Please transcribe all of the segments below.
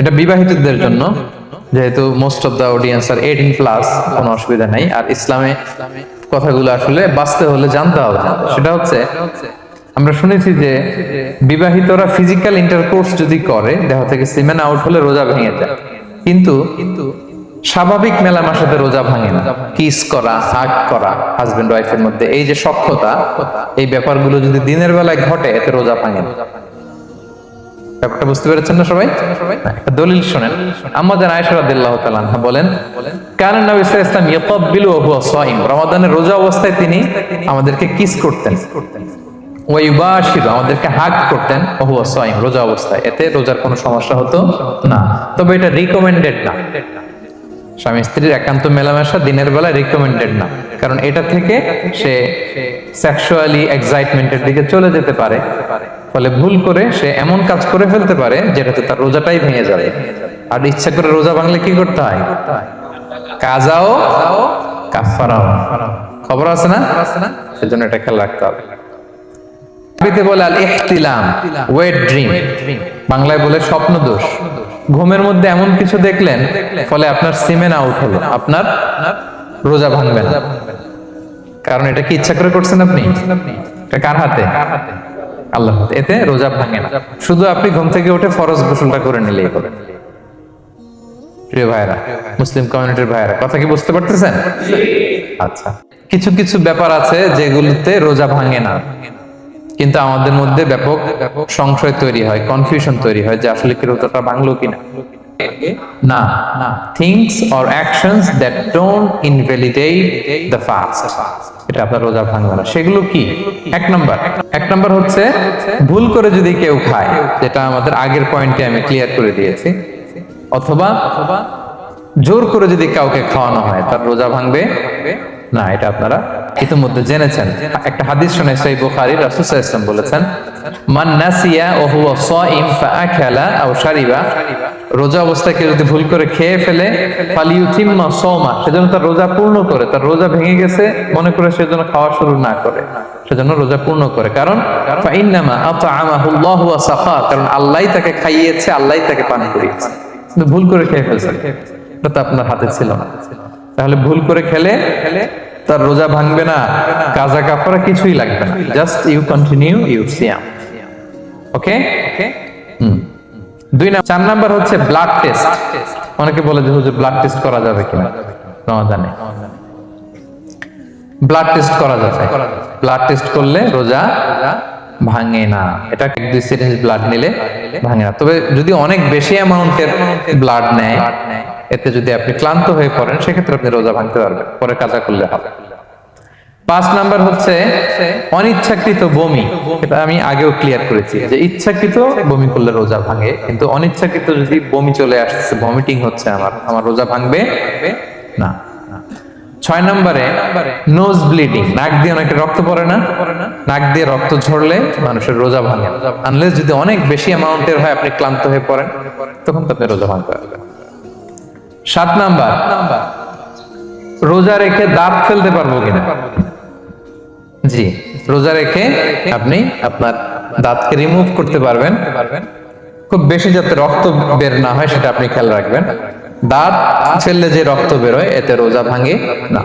এটা বিবাহিতদের জন্য, যেহেতু মোস্ট অফ দ্য অডিয়েন্স আর 18+, কোনো অসুবিধা নাই। আর ইসলামে কথাগুলো আসলে বাঁচতে হলে জানতে হবে। সেটা হচ্ছে, আমরা শুনেছি যে বিবাহিতরা ফিজিক্যাল ইন্টারকোর্স যদি করে, দেহ থেকে সিমেন আউট হলে রোজা ভেঙে যায়, কিন্তু স্বাভাবিক মেলামেশাতে রোজা ভাঙে না। কিস করা, হাগ করা হাজবেন্ড ওয়াইফের মধ্যে, এই যে সখ্যতা, এই ব্যাপারগুলো যদি দিনের বেলায় ঘটে, এতে রোজা ভাঙে না। ব্যাপারটা বুঝতে পেরেছেন না সবাই? একটা দলিল শোনেন। আমাদের আয়েশা রাদিয়াল্লাহু তাআলা আনহা বলেন, কারণ নবী সাল্লাল্লাহু আলাইহি ওয়াসাল্লাম ইয়াকাব্বিলু ওয়া হুয়া সাইম, রমাদানের রোজা অবস্থায় তিনি আমাদেরকে কিস করতেন, ওয়া ইউবাশিরু, আমাদেরকে হাগ করতেন, ওয়া হুয়া সাইম, রোজা অবস্থায়। এতে রোজার কোনো সমস্যা হতো না। তবে এটা রিকমেন্ডেড না। স্বামী স্ত্রীর একান্ত মেলামেশা দিনের বেলা রিকমেন্ডেড না, কারণ এটা থেকে সে সেক্সুয়ালি এক্সাইটমেন্টের দিকে চলে যেতে পারে। ফলে ভুল করে সে এমন কাজ করে ফেলতে পারে যেটাতে তার রোজাটাই ভেঙে যাবে। আর ইচ্ছা করে রোজা ভাঙলে কি করতে হয়? কাজাও কাফারাও, খবর আছে না? সেজন্য এটা খেয়াল রাখতে হবে। আরবিতে বলে আল ইহতিলাম, ওয়েট ড্রিম, বাংলায় বলে স্বপ্ন দোষ। ঘুমের মধ্যে এমন কিছু দেখলেন, ফলে আপনার সিমেন আউট হলো, আপনার রোজা ভাঙবে না। কারণ এটা কি ইচ্ছা করে করছেন আপনি? এটা কার হাতে? আল্লাহর হাতে। এতে রোজা ভাঙে না। শুধু আপনি ঘুম থেকে উঠে ফরজ গোসলটা করে নিলেই হবে। প্রিয় ভাইরা, মুসলিম কমিউনিটির ভাইরা, কথা কি বুঝতে পারতেছেন? আচ্ছা, কিছু কিছু ব্যাপার আছে যেগুলোতে রোজা ভাঙে না, কিন্তু আমাদের মধ্যে ব্যাপক সংশয় তৈরি হয়, কনফিউশন তৈরি হয় যে আসলে কি রোজাটা ভাঙলো কিনা। না, things or actions that don't invalidate the fast, এটা আপনার রোজা ভাঙবে না। সেগুলো কি? এক নাম্বার হচ্ছে ভুল করে যদি কেউ খায়, যেটা আমাদের আগের পয়েন্টে আমি ক্লিয়ার করে দিয়েছি, অথবা জোর করে যদি কাউকে খাওয়ানো হয়, তার রোজা ভাঙবে না। এটা আপনারা ইতিমধ্যে জেনেছেন। একটা হাদিস শুনে সহিহ বুখারী, রাসূল সাল্লাল্লাহু আলাইহি ওয়াসাল্লাম বলেছেন, মান নাসিয়া ওয়া হুয়া সাইম ফাআকালা আও শারিবা, রোজা অবস্থায় কেউ যদি ভুল করে খেয়ে ফেলে, ফালিউতিম্মা সাওমা, সেজন্য তার রোজা পূর্ণ করে। তার রোজা ভেঙে গেছে মনে করে সেজন্য খাওয়া শুরু না করে, সেজন্য রোজা পূর্ণ করে। কারণ ফাইন্নামা আতআমাহুল্লাহু ওয়া সাকা, কারণ আল্লাহই তাকে খাইয়েছে, আল্লাহই তাকে পান করিয়েছে। কিন্তু ভুল করে খেয়ে ফেলছে, এটা তো আপনার হাতে ছিল না। তাহলে ভুল করে খেলে তার রোজা ভাঙবে না, কাজা কাফারা কিছুই লাগবে না, জাস্ট ইউ কন্টিনিউ ইউ সিয়াম। ওকে? 4 নাম্বার হচ্ছে ব্লাড টেস্ট। অনেকে বলে যে হুজুর ব্লাড টেস্ট করা যাবে কিনা রমাদানে। ব্লাড টেস্ট করা যাবে। ব্লাড টেস্ট করলে রোজা ভাঙে না। এটা 1-2 সিরিঞ্জ ব্লাড নিলে ভাঙে না। তবে যদি অনেক বেশি অ্যামাউন্টের ব্লাড নেয়, এতে যদি আপনি ক্লান্ত হয়ে পড়েন, সেক্ষেত্রে আপনি রোজা ভাঙতে পারবেন, পরে কাজা করলে হবে। 5 নাম্বার হচ্ছে অনিচ্ছাকৃত বমি। এটা আমি আগেও ক্লিয়ার করেছি যে ইচ্ছাকৃত বমি করলে রোজা ভাঙে, কিন্তু অনিচ্ছাকৃত যদি বমি চলে আসছে, ভমিটিং হচ্ছে, আমার রোজা ভাঙবে না। 6 নম্বরে নোজ ব্লিডিং, নাক দিয়ে অনেকে রক্ত পড়ে না, নাক দিয়ে রক্ত ঝরলে মানুষের রোজা ভাঙে, আনলেস যদি অনেক বেশি অ্যামাউন্টের হয়, আপনি ক্লান্ত হয়ে পড়েন, তখন তো আপনি রোজা ভাঙতে পারবেন। 7 নাম্বার, রোজা রেখে দাঁত ফেলতে পারবো কিনা। জি, রোজা রেখে আপনি আপনার দাঁতকে রিমুভ করতে পারবেন, খুব বেশি যাতে রক্ত বের না হয় সেটা আপনি খেয়াল রাখবেন। দাঁত ফেললে যে রক্ত বেরোয়, এতে রোজা ভাঙে না।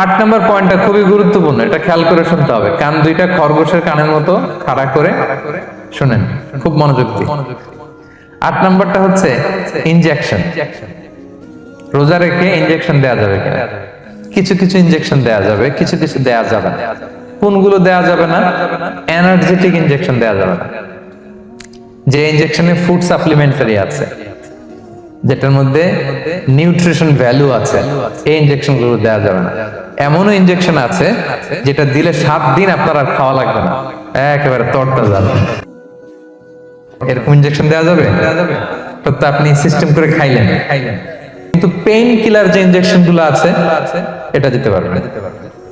8 নম্বর পয়েন্টটা খুবই গুরুত্বপূর্ণ, এটা খেয়াল করে শুনতে হবে। কান দুইটা খরগোশের কানের মতো খাড়া করে শুনেন, খুব মনোযোগ দিয়ে। 8 নম্বরটা হচ্ছে ইনজেকশন। রোজা রেখে ইনজেকশন দেওয়া যাবে কিনা। কিছু কিছু ইনজেকশন দেওয়া যাবে, কিছু কিছু দেওয়া যাবে না। কোনগুলো দেওয়া যাবে না? এনার্জেটিক ইনজেকশন দেওয়া যাবে না। যে ইনজেকশনে ফুড সাপ্লিমেন্টারি আছে, যেটার মধ্যে নিউট্রিশন ভ্যালু আছে, এই ইনজেকশন গুলো দেওয়া যাবে না। এমনও ইনজেকশন আছে যেটা দিলে 7 দিন আপনার আর খাওয়া লাগবে না, একেবারে তরটা যাবে। এরকম ইনজেকশন দেওয়া যাবে? তো আপনি সিস্টেম করে খাইলেন। কিন্তু পেইন কিলার যে ইনজেকশন গুলো আছে, এটা দিতে পারবেন।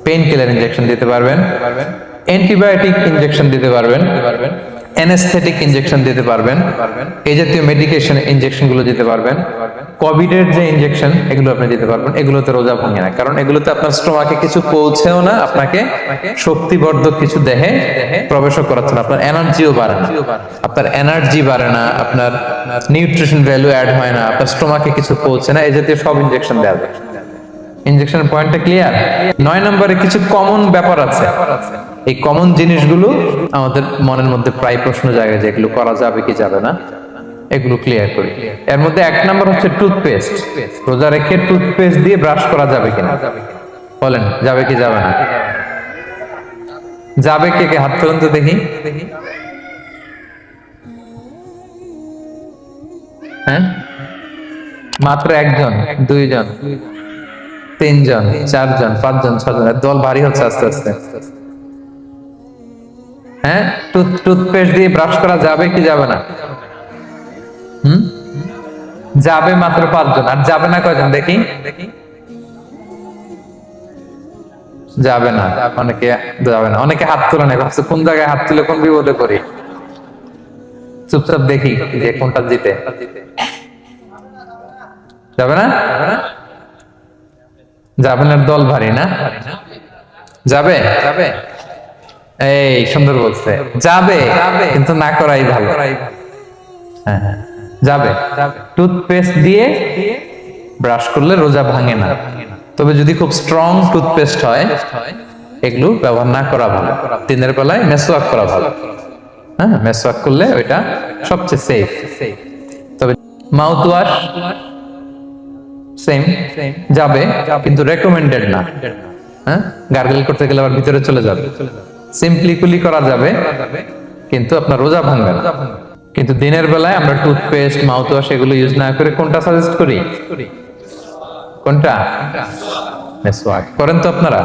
পেইন কিলার ইনজেকশন দিতে পারবেন, অ্যান্টিবায়োটিক ইনজেকশন দিতে পারবেন, অ্যানেস্থেটিক ইনজেকশন দিতে পারবেন, এই জাতীয় মেডিকেশন ইনজেকশন গুলো দিতে পারবেন, কোভিডের যে ইনজেকশন এগুলো আপনি দিতে পারবেন। এগুলোতে রোজা ভাঙে না, কারণ এগুলোতে আপনার স্টোমাকে কিছু পৌঁছেও না, আপনাকে শক্তিবর্ধক কিছু দেহে প্রবেশও করাচ্ছে না, আপনার এনার্জিও বাড়ে না, আপনার এনার্জি বাড়ে না, আপনার নিউট্রিশন ভ্যালু অ্যাড হয় না, আপনার স্টোমাকে কিছু পৌঁছে না, এই জাতীয় সব ইনজেকশন দেওয়া যায়। ইনজেকশনের পয়েন্টটা ক্লিয়ার? 9 নম্বরে কিছু কমন ব্যাপার আছে। এই কমন জিনিসগুলো আমাদের মনের মধ্যে প্রায় প্রশ্ন জাগে যে এগুলো করা যাবে কি যাবে না, এগুলো ক্লিয়ার করি। এর মধ্যে 1 নম্বর হচ্ছে টুথপেস্ট। রোজা রেখে টুথপেস্ট দিয়ে ব্রাশ করা যাবে কিনা, বলেন যাবে কি যাবে না? যাবে, কে কে হাত তুলুন তো দেখি। হ্যাঁ, মাত্র 1 জন, 2 জন, 3 জন, 4 জন, 5 জন, 6 জন, দল ভারী হচ্ছে আস্তে আস্তে। হ্যাঁ, টুথপেস্ট দিয়ে ব্রাশ করা যাবে কি যাবে না? যাবে মাত্র 5 জন, আর যাবে না কয়জন দেখি? যাবে না, অনেকে যাবে না, অনেকে হাত তুলে নেই, ভাবছে কোন জায়গায় হাত তুলে কোন বিপদে পড়ি। চুপচাপ দেখি যে কোনটা জিতে। যাবে না, যাবে না, দল ভারী না? যাবে, এই সুন্দর বলছে, যাবে কিন্তু না করাই ভালো। হ্যাঁ হ্যাঁ, যাবে। টুথপেস্ট দিয়ে ব্রাশ করলে রোজা ভাঙে না, তবে যদি খুব স্ট্রং টুথপেস্ট হয় এগুলো ব্যবহার না করা ভালো। দিনের বেলায় মেসওয়াক করা ভালো। হ্যাঁ, মেসওয়াক করলে ওইটা সবচেয়ে সেফ। তবে মাউথ ওয়াশ সেম যাবে, কিন্তু রেকমেন্ডেড না। হ্যাঁ, গার্গল করতে গেলে আবার ভিতরে চলে যাবে। সিম্পলি কুলি করা যাবে, কিন্তু আপনার রোজা ভাঙবে না। কিন্তু দিনের বেলায় আমরা টুথপেস্ট, মাউথ ওয়াশ এগুলো ইউজ না করে কোনটা সাজেস্ট করি? কোনটা? মেসওয়াক করেন তো আপনারা?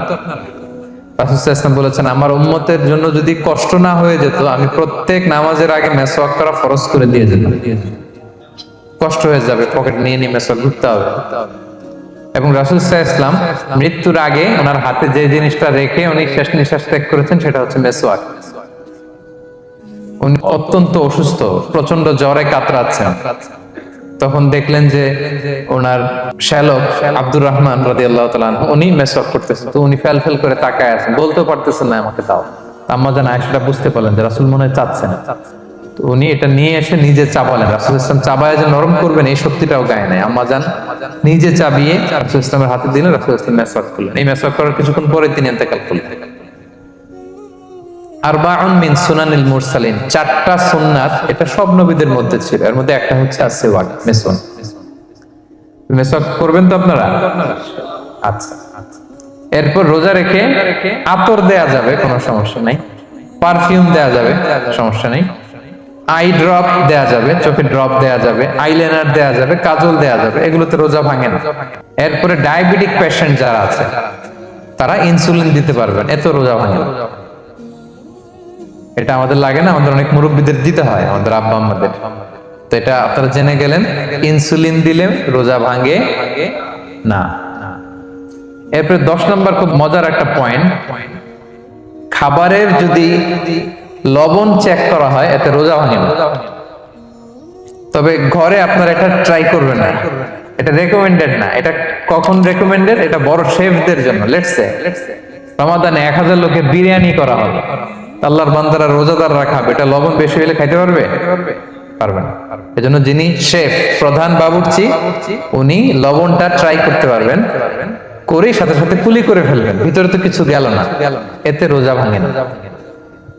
রাসূল সাল্লাল্লাহু আলাইহি ওয়াসাল্লাম বলেছেন, আমার উম্মতের জন্য যদি কষ্ট না হয়ে যেত আমি প্রত্যেক নামাজের আগে মেসওয়াক করা ফরজ করে দিয়ে যেতাম। কষ্ট হয়ে যাবে, পকেট নিয়ে নিয়ে মেসওয়াক করতে হবে। এবং রাসূল সাল্লাল্লাহু আলাইহি ওয়াসাল্লাম মৃত্যুর আগে ওনার হাতে যে জিনিসটা রেখে উনি শেষ নিঃশ্বাস ত্যাগ করেছেন সেটা হচ্ছে মেসওয়াক। উনি অত্যন্ত অসুস্থ, প্রচন্ড জ্বরে কাতরাচ্ছেন, তখন দেখলেন যে ওনার শ্যালক আব্দুর রহমান রাদিয়াল্লাহু তাআলা উনি মেসওয়াক করতেছেন, তো উনি ফেল করে তাকায় আছেন, বলতে পারতেছেন না আমাকে দাও। আম্মা জান আয়েশা বুঝতে পারলেন যে রাসূল মনে হয় চাচ্ছেন, তো উনি এটা নিয়ে এসে নিজে চাবালেন। রাসূল ইসলাম চাবায় যে নরম করবেন এই শক্তিটাও গায়ে নাই, আম্মা জান নিজে চাবিয়ে রাসূল ইসলামের হাতে দিলেন, রাসূল ইসলাম মেসওয়াক করলেন। এই মেসওয়াক করার কিছুক্ষণ পরে তিনি ইন্তেকাল করলেন। আরবাউন মিন সুনানিল মুরসালিন, 4টা সুন্নাত, এটা সব নবীদের মধ্যে ছিল। এর মধ্যে একটা হচ্ছে আসওয়াক, মেসওয়াক। মেসওয়াক করবেন তো আপনারা? আচ্ছা। এরপর রোজা রেখে আতর দেয়া যাবে, কোনো সমস্যা নাই। পারফিউম দেয়া যাবে, সমস্যা নেই। আই ড্রপ দেয়া যাবে, চোখে ড্রপ দেয়া যাবে, আইলাইনার দেয়া যাবে, কাজল দেয়া যাবে, এগুলোতে রোজা ভাঙে না। এরপরে ডায়াবেটিক পেশেন্ট যারা আছে তারা ইনসুলিন দিতে পারবেন, এত রোজা ভাঙে না। এটা আমাদের লাগে না, আমাদের অনেক মুরব্বীদের দিতে হয়, আমাদের আব্বা আম্মাদের। তো এটা আপনারা জেনে গেলেন, ইনসুলিন দিলে রোজা ভাঙে না। এরপরে 10 নম্বর খুব মজার একটা পয়েন্ট, খাবারের যদি লবণ চেক করা হয় এতে রোজা ভাঙে না। তবে ঘরে আপনারা এটা ট্রাই করবেন না, এটা রেকমেন্ডেড না। এটা কখন রেকমেন্ডেড? এটা বড় শেফদের জন্য। লেটস সে রমাদানে 1000 লোকে বিরিয়ানি করা হবে, আল্লাহর বান্দারা রোজাদাররা খাবে, এটা লবণ বেশি হলে খাইতে পারবে? পারবে না। এজন্য যিনি শেফ, প্রধান বাবুর্চি, উনি লবণটা ট্রাই করতে পারবেন, করে সাথে সাথে কুলি করে ফেলবেন, ভিতরে তো কিছু গেল না, এতে রোজা ভাঙে না।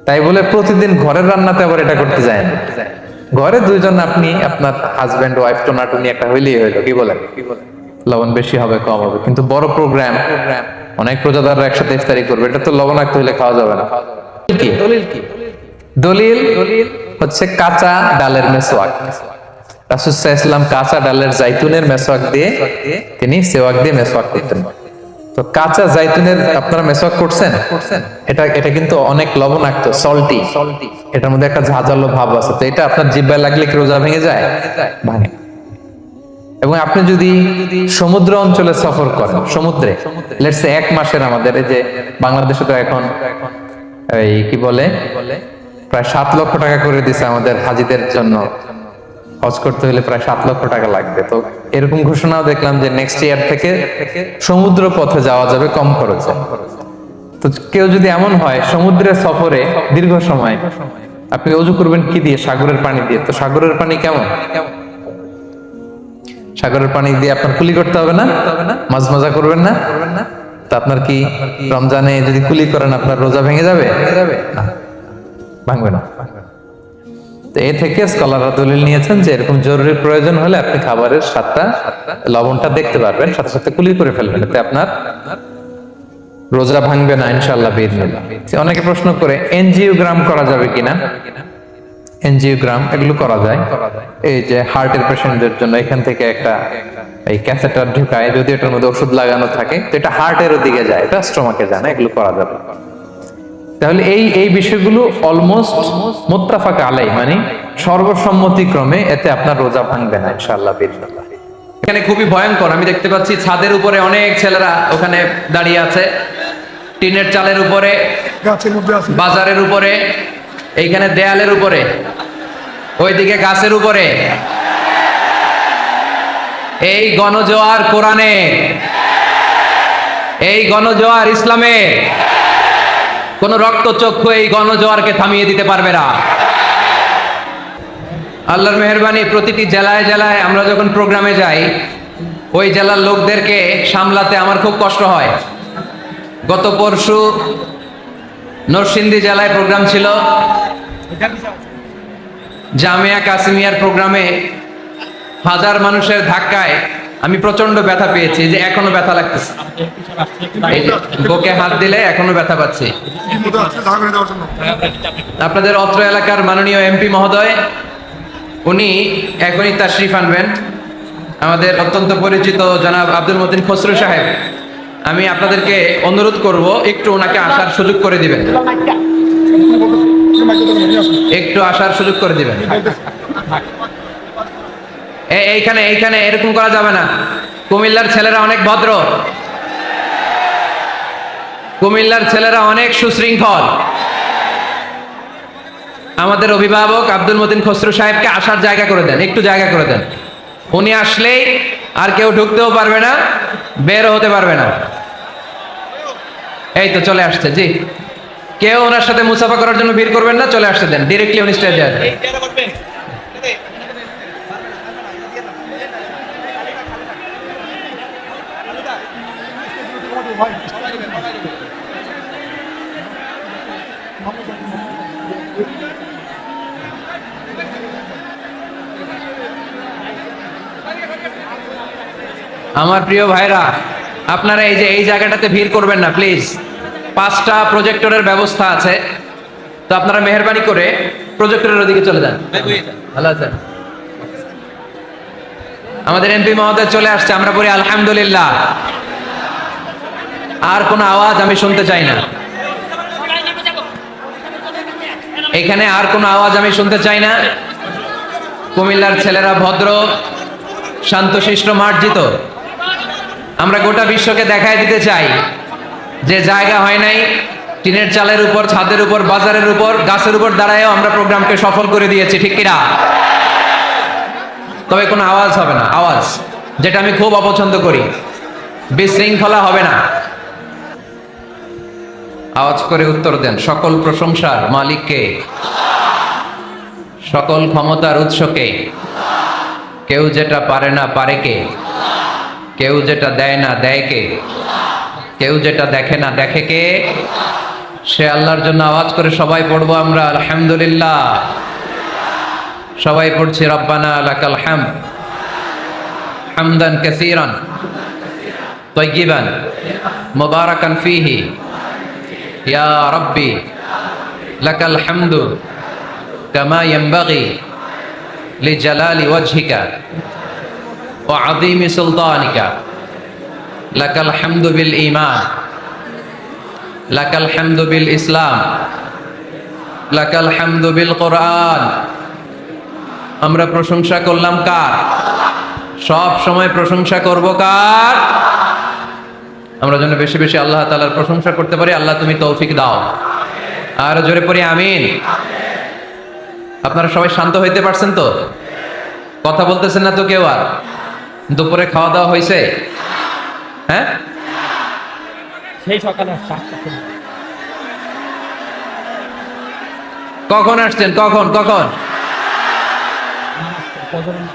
তাই বলে প্রতিদিন ঘরের রান্নাতে আবার এটা করতে যায় না। ঘরে 2 জন, আপনি আপনার হাজবেন্ড ওয়াইফ টোনাটুনি একটা হইলেই হইলো, কি বলেন? লবণ বেশি হবে কম হবে, কিন্তু বড় প্রোগ্রাম, অনেক রোজাদাররা একসাথে ইফতারি করবে, এটা তো লবণাক্ত হইলে খাওয়া যাবে না। দলিল হচ্ছে কাঁচা ডালের মেসওয়াক। রাসূল সাল্লাল্লাহু আলাইহি ওয়াসাল্লাম কাঁচা ডালের জাইতুনের মেসওয়াক দিয়ে তিনি সেওয়াক দিয়ে মেসওয়াক করতেন। তো কাঁচা জাইতুনের আপনারা মেসওয়াক করছেন? এটা কিন্তু অনেক লবণাক্ত, সল্টি, এটার মধ্যে একটা ঝাঁঝালো ভাব আছে। তো এটা আপনার জিহ্বায় লাগলে কি রোজা ভেঙে যায়? ভাঙে। এবং আপনি যদি সমুদ্র অঞ্চলে সফর করেন, সমুদ্রে লেটস সে 1 মাসের, আমাদের এই যে বাংলাদেশে তো এখন এই কি বলে প্রায় 7 লক্ষ টাকা করে দিছে আমাদের হাজিদের জন্য। হজ করতে হলে প্রায় 7 লক্ষ টাকা লাগবে। তো এরকম ঘোষণাও দেখলাম যে নেক্সট ইয়ার থেকে সমুদ্র পথে যাওয়া যাবে কম খরচে। তো কেউ যদি এমন হয় সমুদ্রের সফরে দীর্ঘ সময়, আপনি অজু করবেন কি দিয়ে? সাগরের পানি দিয়ে। তো সাগরের পানি কেমন? সাগরের পানি দিয়ে আপনার কুলি করতে হবে না, মাছ মজা করবেন না। তো আপনার কি রমজানে যদি কুলি করেন আপনার রোজা ভেঙে যাবে? না, ভাঙবে না। তো এ থেকে স্কলাররা দলিল নিয়েছেন যে এরকম জরুরি প্রয়োজন হলে আপনি খাবারের স্বাদটা, লবণটা দেখতে পারবেন, সাথে সাথে কুলি করে ফেলবেন, এতে আপনার রোজা ভাঙবে না ইনশাআল্লাহ বিইذনিল্লাহ। অনেকে প্রশ্ন করে এনজিওগ্রাম করা যাবে কিনা। এনজিওগ্রাম এগুলো করা যায়, এই যে হার্টের পেশেন্টদের জন্য এখান থেকে একটা এই ক্যাথেটার ঢুকায়, যদি এটার মধ্যে ওষুধ লাগানো থাকে তো এটা হার্টের দিকে যায়, এটা স্টোমাকে যায় না, এগুলো করা যাবে। তাহলে এই বিষয়গুলো অলমোস্ট মুত্তাফাক আলাই, মানে সর্বসম্মতিক্রমে এতে আপনার রোজা ভাঙবে না ইনশাআল্লাহ বিইذনিল্লাহ। এখানে খুবই ভয়ঙ্কর, আমি দেখতে পাচ্ছি ছাদের উপরে অনেক ছেলেরা ওখানে দাঁড়িয়ে আছে, টিনের চালের উপরে, গাছের মধ্যে আছে, বাজারের উপরে, এইখানে দেয়ালের উপরে, ওইদিকে গাছের উপরে। এই গণজোয়ার কোরআনে, এই গণজোয়ার ইসলামে, কোন রক্তচক্ষু এই গণজোয়ারকে থামিয়ে দিতে পারবে না। আল্লাহর মেহেরবানি, প্রতিটি জেলায় জেলায় আমরা যখন প্রোগ্রামে যাই ওই জেলার লোকদেরকে সামলাতে আমার খুব কষ্ট হয়। গত পরশু নরসিংদী জেলায় প্রোগ্রাম ছিল, জামিয়া কাসিমিয়ার প্রোগ্রামে হাজার মানুষের ধাক্কায় আমি প্রচন্ড ব্যথা পেয়েছি, যে এখনো ব্যথা লাগতেছে, এই যে বুকে হাত দিলে এখনো ব্যথা পাচ্ছি। আপনাদের অত্র এলাকার মাননীয় এমপি মহোদয়, উনি এখনই তাশরিফ আনবেন, আমাদের অত্যন্ত পরিচিত জনাব আব্দুল মতিন খসরু সাহেব। আমি আপনাদেরকে অনুরোধ করব একটু ওনাকে আসার সুযোগ করে দিবেন, একটু আসার সুযোগ করে দিবেন। এইখানে এইখানে এরকম করা যাবে না। কুমিল্লার ছেলেরা অনেক ভদ্র, কুমিল্লার ছেলেরা অনেক সুশৃঙ্খল। আমাদের অভিভাবক আব্দুল মতিন খসরু সাহেবকে আসার জায়গা করে দেন, একটু জায়গা করে দেন। উনি আসলেই আর কেউ ঢুকতেও পারবে না, বেরও হতে পারবে না। এই তো চলে আসছে, জি। কেউ ওনার সাথে মুসাফা করার জন্য ভিড় করবেন না, চলে আসতে দেন, ডিরেক্টলি উনি স্টেজে আসবেন। আমার প্রিয় ভাইরা, আপনারা এই যে এই জায়গাটাতে ভিড় করবেন না প্লিজ। 5টা প্রজেক্টরের ব্যবস্থা আছে, তো আপনারা মেহেরবানি করে প্রজেক্টরের ওদিকে চলে যান। ভালো আছেন? আমাদের এমপি মহোদয় চলে আসছে, আমরা বলি আলহামদুলিল্লাহ। আর কোনো আওয়াজ আমি শুনতে চাই না এখানে, আর কোনো আওয়াজ আমি শুনতে চাই না। কুমিল্লার ছেলেরা ভদ্র, শান্তশিষ্ট, মার্জিত। আমরা গোটা বিশ্বকে দেখায় দিতে চাই যে জায়গা হয় নাই, টিনের চালের উপর, ছাদের উপর, বাজারের উপর, গাছের উপর দাঁড়ায়ও আমরা প্রোগ্রামকে সফল করে দিয়েছি, ঠিক কিনা? তবে কোনো আওয়াজ হবে না, আওয়াজ যেটা আমি খুব অপছন্দ করি। বিশৃঙ্খলা হবে না। আওয়াজ করে উত্তর দেন, সকল প্রশংসার মালিককে, সকল ক্ষমতার উৎসকে। কেউ যেটা পারে না পারে কে, কেউ যেটা দেয় না দেয় কে, কেউ যেটা দেখে না দেখে কে, সে আল্লাহর জন্য আওয়াজ করে সবাই পড়বো আমরা আলহামদুলিল্লাহ। সবাই পড়ছি রব্বানা লাকাল হামদ হামদান কাসীরান তাইয়িবান মুবারাকান ফীহি ইয়া রাব্বি লাকাল হামদু কামা ইয়ানবাগি লিজালালি ওয়াজহিকা ওয়া আযীমি সুলতানিকা লাকাল হামদু বিল ঈমান লাকাল হামদু বিল ইসলাম লাকাল হামদু বিল কোরআন। আমরা প্রশংসা করলাম কার? সব সময় প্রশংসা করব কার? আমরা যেন বেশি বেশি আল্লাহ তাআলার প্রশংসা করতে পারি। আল্লাহ তুমি তৌফিক দাও। আর জোরে পড়ি আমিন। আপনারা সবাই শান্ত হইতে পারছেন তো? কথা বলতেছেন না তো কেউ? আর দুপুরে খাওয়া দাওয়া হয়েছে? হ্যাঁ, সেই সকালে 7টা থেকে। কখন আসছেন? কখন কখন? ফজরের